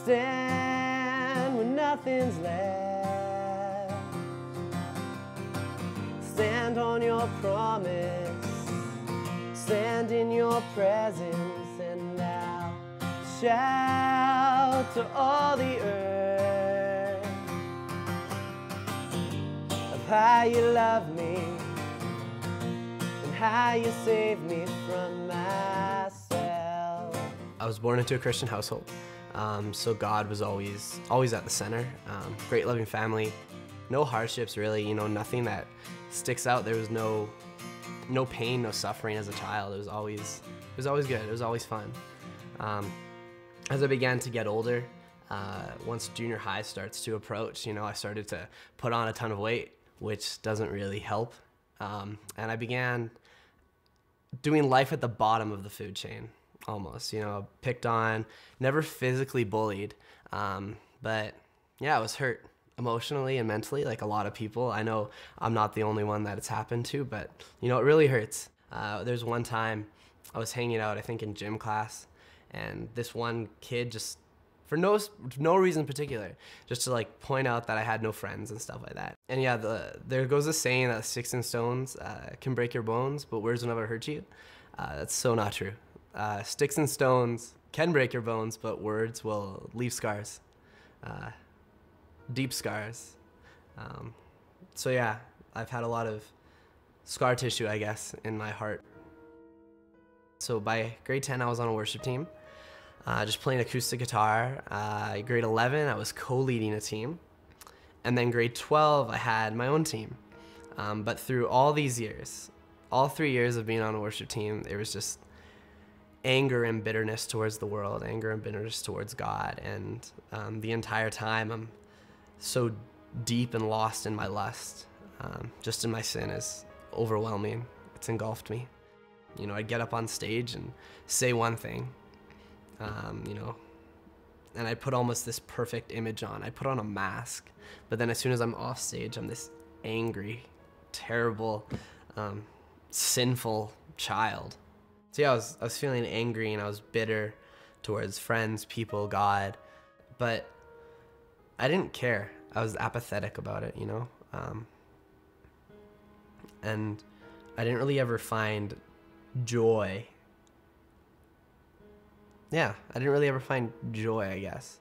stand when nothing's left. Stand on your promise, stand in your presence, and I'll shout to all the earth of how you love me and how you saved me from myself. I was born into a Christian household, so God was always at the center. Great loving family, no hardships really, nothing that sticks out. There was no pain, no suffering as a child. It was always good. It was always fun. As I began to get older, once junior high starts to approach, I started to put on a ton of weight, which doesn't really help. And I began doing life at the bottom of the food chain, almost. Picked on, never physically bullied, but yeah, I was hurt emotionally and mentally, like a lot of people. I know I'm not the only one that it's happened to, but it really hurts. There's one time I was hanging out, I think in gym class, and this one kid just, for no reason in particular, just to like point out that I had no friends and stuff like that. And yeah, there goes a saying that sticks and stones can break your bones, but words will never hurt you. That's so not true. Sticks and stones can break your bones, but words will leave scars. Deep scars. So yeah, I've had a lot of scar tissue, I guess, in my heart. So by grade 10, I was on a worship team, just playing acoustic guitar. Grade 11, I was co-leading a team. And then grade 12, I had my own team. But through all these years, all 3 years of being on a worship team, there was just anger and bitterness towards the world, anger and bitterness towards God. And the entire time, I'm so deep and lost in my lust, just in my sin is overwhelming. It's engulfed me. I'd get up on stage and say one thing, and I'd put almost this perfect image on. I put on a mask, but then as soon as I'm off stage, I'm this angry, terrible, sinful child. So yeah, I was feeling angry and I was bitter towards friends, people, God, but I didn't care. I was apathetic about it, and I didn't really ever find joy. Yeah, I didn't really ever find joy, I guess.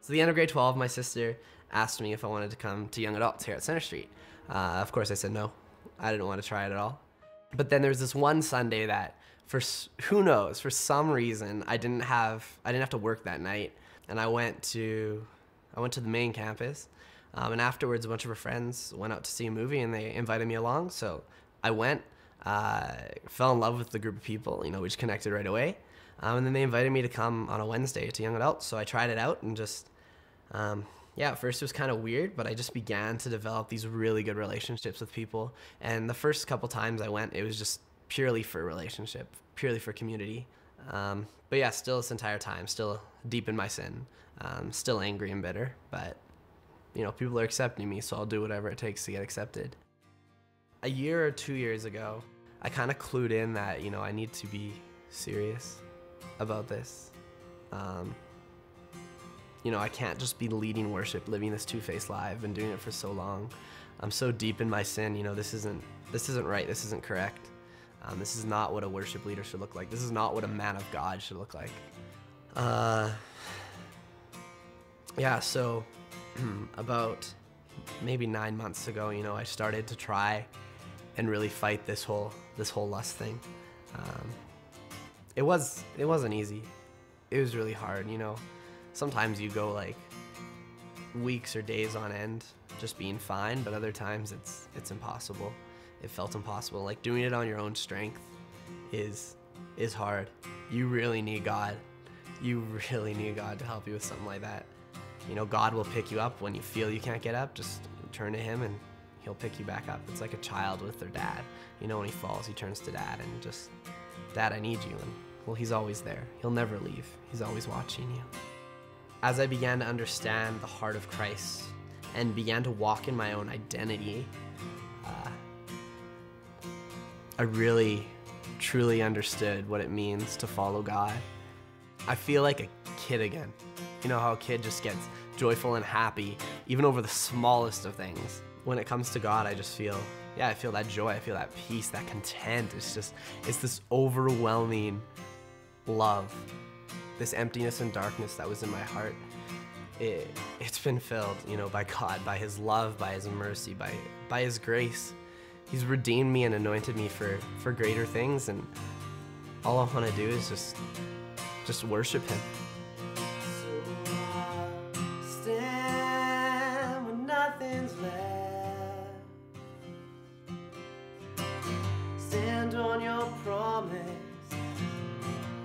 So at the end of grade 12, my sister asked me if I wanted to come to Young Adults here at Center Street. Of course I said no. I didn't want to try it at all. But then there was this one Sunday that, who knows, for some reason, I didn't have to work that night, and I went to the main campus, and afterwards a bunch of her friends went out to see a movie and they invited me along, so I went, fell in love with the group of people, we just connected right away, and then they invited me to come on a Wednesday to Young Adults, so I tried it out and just, yeah, at first it was kind of weird, but I just began to develop these really good relationships with people, and the first couple times I went, it was just purely for relationship, purely for community. But yeah, still this entire time, still deep in my sin, still angry and bitter, but people are accepting me, so I'll do whatever it takes to get accepted. A year or 2 years ago, I kind of clued in that, I need to be serious about this. I can't just be leading worship, living this two-faced life. I've been doing it for so long. I'm so deep in my sin, this isn't right, this isn't correct. This is not what a worship leader should look like. This is not what a man of God should look like. Yeah, so about maybe 9 months ago, I started to try and really fight this whole lust thing. It wasn't easy. It was really hard, Sometimes you go like weeks or days on end just being fine, but other times it's impossible. It felt impossible. Like doing it on your own strength is hard. You really need God. You really need God to help you with something like that. God will pick you up when you feel you can't get up. Just turn to him and he'll pick you back up. It's like a child with their dad. When he falls, he turns to dad and just, Dad, I need you. And well, he's always there. He'll never leave. He's always watching you. As I began to understand the heart of Christ and began to walk in my own identity, I really, truly understood what it means to follow God. I feel like a kid again, You know how a kid just gets joyful and happy, even over the smallest of things. When it comes to God, I just feel, I feel that joy, I feel that peace, that content. It's this overwhelming love, this emptiness and darkness that was in my heart. It's been filled, by God, by His love, by His mercy, by His grace. He's redeemed me and anointed me for greater things, and all I want to do is just worship Him. So I'll stand when nothing's left. Stand on your promise.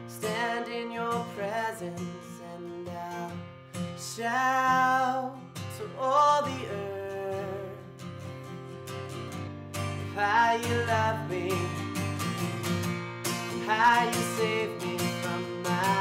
Stand in your presence, and I'll shout to all the earth of how you love me, how you saved me from my